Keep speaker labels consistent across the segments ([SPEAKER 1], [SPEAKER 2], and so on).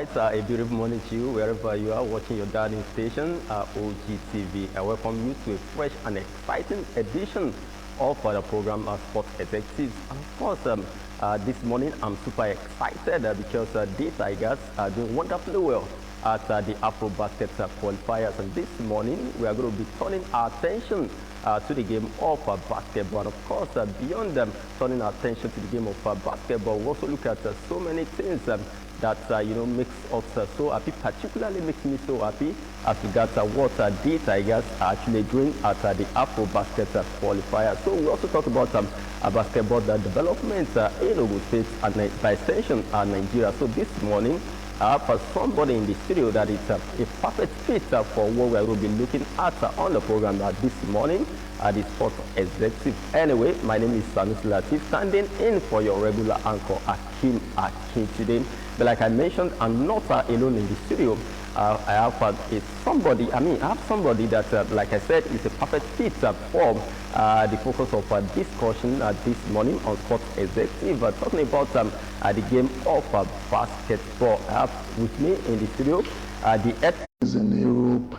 [SPEAKER 1] right, a beautiful morning to you wherever you are watching your darling station, OGTV. I welcome you to a fresh and exciting edition of the program Sports Executives. And of course, this morning I'm super excited because the Tigers are doing wonderfully well at the Afrobasket Qualifiers. And this morning we are going to be turning our attention to the game of basketball. And of course, beyond turning our attention to the game of basketball, we also look at so many things that makes us so happy. Particularly makes me so happy as regards what the Tigers are actually doing at the Afrobasket Qualifier. So we also talk about basketball development in Ogun State and by extension Nigeria. So this morning I have somebody in the studio that is a perfect fit for what we are going to be looking at on the program this morning, the Sports Executive. Anyway, my name is Sanusi Latif, standing in for your regular anchor, Akim today. But like I mentioned, I'm not alone in the studio. I have somebody that, like I said, is a perfect fit for the focus of discussion this morning on Sports Executive, talking about the game of basketball. I have with me in the studio the head
[SPEAKER 2] in Europe,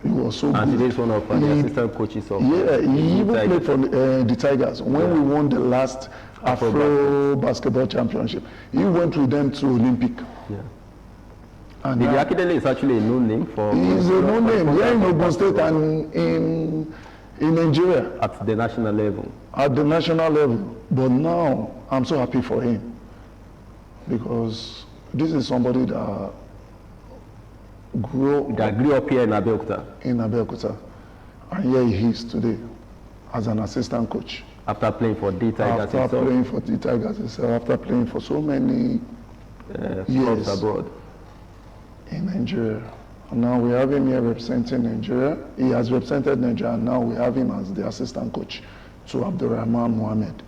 [SPEAKER 2] he was so
[SPEAKER 1] and
[SPEAKER 2] good.
[SPEAKER 1] Today is one of the assistant coaches of
[SPEAKER 2] he even played for the Tigers when we won the last Afro Basketball Championship. He went with them to Olympic.
[SPEAKER 1] Yeah. And the Akidele is actually a new name for.
[SPEAKER 2] He's a new name here in Ogun State and in Nigeria.
[SPEAKER 1] At the national level.
[SPEAKER 2] At the national level. But now I'm so happy for him because this is somebody that grew
[SPEAKER 1] up here in Abeokuta.
[SPEAKER 2] And here he is today as an assistant coach.
[SPEAKER 1] After playing for the Tigers
[SPEAKER 2] after playing for so many years
[SPEAKER 1] abroad.
[SPEAKER 2] In Nigeria. And now we have him here representing Nigeria. He has represented Nigeria, and now we have him as the assistant coach to Abdurrahman Mohammed,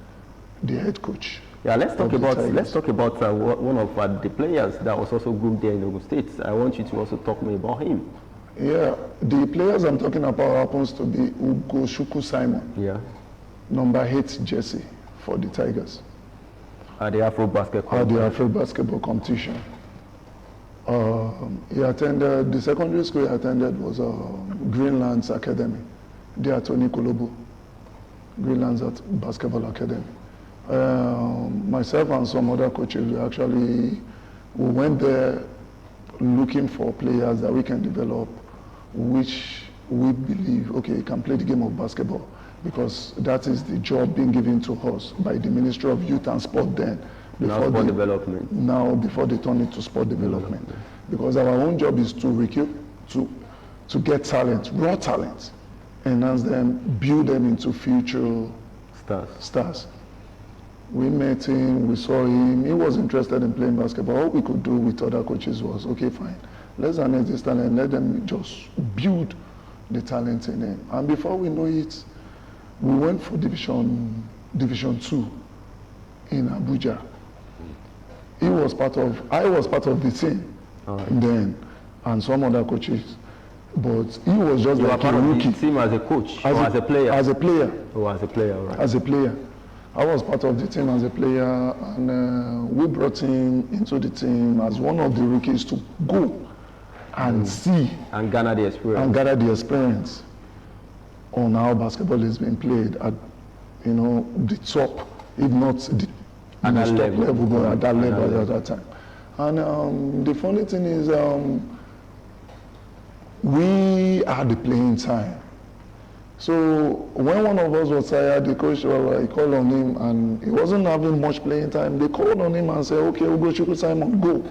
[SPEAKER 2] the head coach.
[SPEAKER 1] Yeah, let's talk about one of the players that was also good there in Ogun State. I want you to also talk to me about him.
[SPEAKER 2] Yeah, the players I'm talking about happens to be Ugochukwu Simon.
[SPEAKER 1] Yeah.
[SPEAKER 2] Number 8 jersey for the Tigers.
[SPEAKER 1] At the
[SPEAKER 2] Afro-basketball competition. He attended, the secondary school he attended was Greenlands Academy. They are Tony Kolobo, Greenlands Basketball Academy. Myself and some other coaches, we went there looking for players that we can develop, which we believe, okay, can play the game of basketball, because that is the job being given to us by the Ministry of Youth and Sport then.
[SPEAKER 1] Before
[SPEAKER 2] they turn it to sport development. Because our own job is to recruit, to get talent, raw talent, enhance them, build them into future stars. We met him, we saw him, he was interested in playing basketball. All we could do with other coaches was, okay, fine, let's harness this talent, let them just build the talent in him. And before we know it, we went for Division 2 in Abuja. I was part of the team then, and some other coaches. But he was just like a rookie.
[SPEAKER 1] Team as a coach or as a player?
[SPEAKER 2] As a player.
[SPEAKER 1] Oh, as a player, right.
[SPEAKER 2] As a player. I was part of the team as a player, and we brought him into the team as one of the rookies to go and see.
[SPEAKER 1] And gather the experience. On how basketball is being played at, the top, if not the
[SPEAKER 2] at that level, but at that level at that time. And the funny thing is, we had the playing time. So when one of us was tired, the coach called on him, and he wasn't having much playing time. They called on him and said, okay, Ugochukwu Simon, go.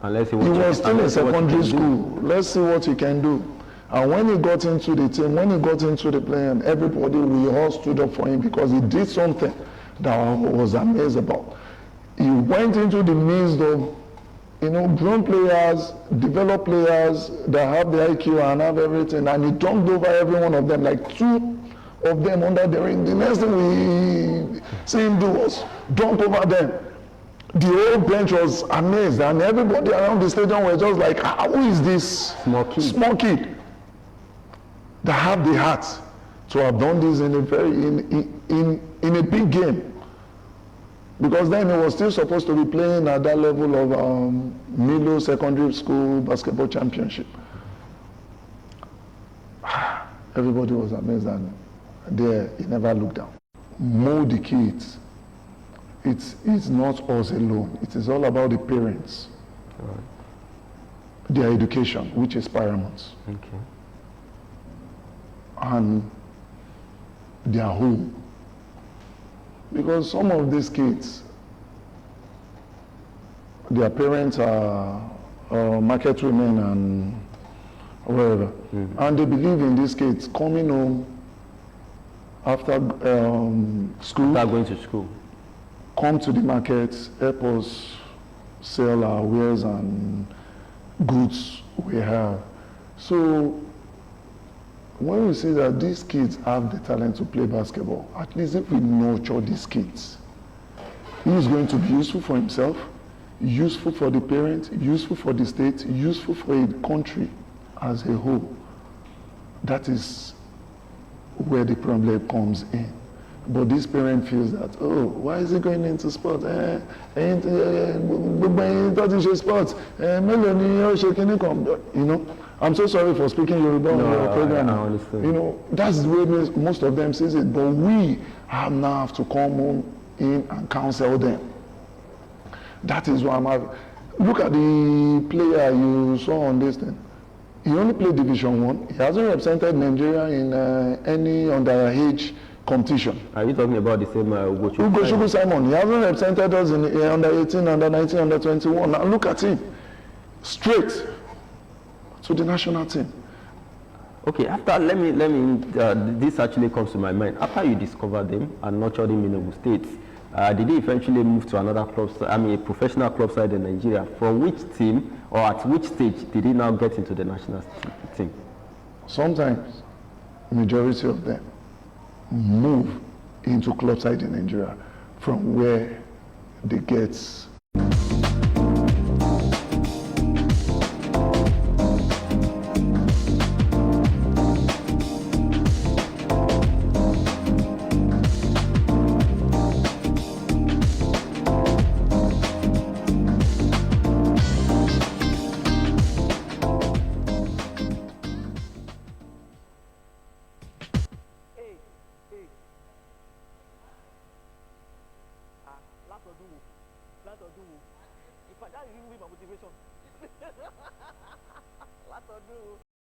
[SPEAKER 1] He
[SPEAKER 2] was still in secondary school. Let's see what he can do. And when he got into the team, when he got into the play, everybody, we all stood up for him because he did something that I was amazed about. He went into the midst of, grown players, developed players that have the IQ and have everything, and he dunked over every one of them, like 2 of them under the ring. The next thing we see him do was dunk over them. The whole bench was amazed, and everybody around the stadium was just like, who is this small kid that have the heart to have done this in a big game? Because then he was still supposed to be playing at that level of Milo Secondary School Basketball Championship. Everybody was amazed, and there he never looked down. Mold the kids. It's not us alone. It is all about the parents.
[SPEAKER 1] Right.
[SPEAKER 2] Their education, which is paramount.
[SPEAKER 1] Okay.
[SPEAKER 2] And their home. Because some of these kids, their parents are market women and whatever. Mm-hmm. And they believe in these kids coming home after school.
[SPEAKER 1] After going to school.
[SPEAKER 2] Come to the market, help us sell our wares and goods we have. So when we see that these kids have the talent to play basketball, at least if we nurture these kids, he is going to be useful for himself, useful for the parents, useful for the state, useful for a country as a whole. That is where the problem comes in. But this parent feels that, oh, why is he going into sports? You know, I'm so sorry for speaking Yoruba on your program.
[SPEAKER 1] I understand.
[SPEAKER 2] You know, that's the way most of them sees it. But we now have to come home in and counsel them. That is why I'm having. Look at the player you saw on this thing. He only played Division 1. He hasn't represented Nigeria in any underage competition.
[SPEAKER 1] Are you talking about the same
[SPEAKER 2] Ugo Simon? He hasn't represented us in under 18, under 19, under 21. Now look at him. Straight to the national team.
[SPEAKER 1] Okay, after let me this actually comes to my mind. After you discovered them and nurtured him in Ogun State, did he eventually move to another club, a professional club side in Nigeria? From which team or at which stage did he now get into the national team?
[SPEAKER 2] Sometimes, majority of them move into club side in Nigeria from where they get.
[SPEAKER 3] If I that is even my motivation. Látọ̀dún.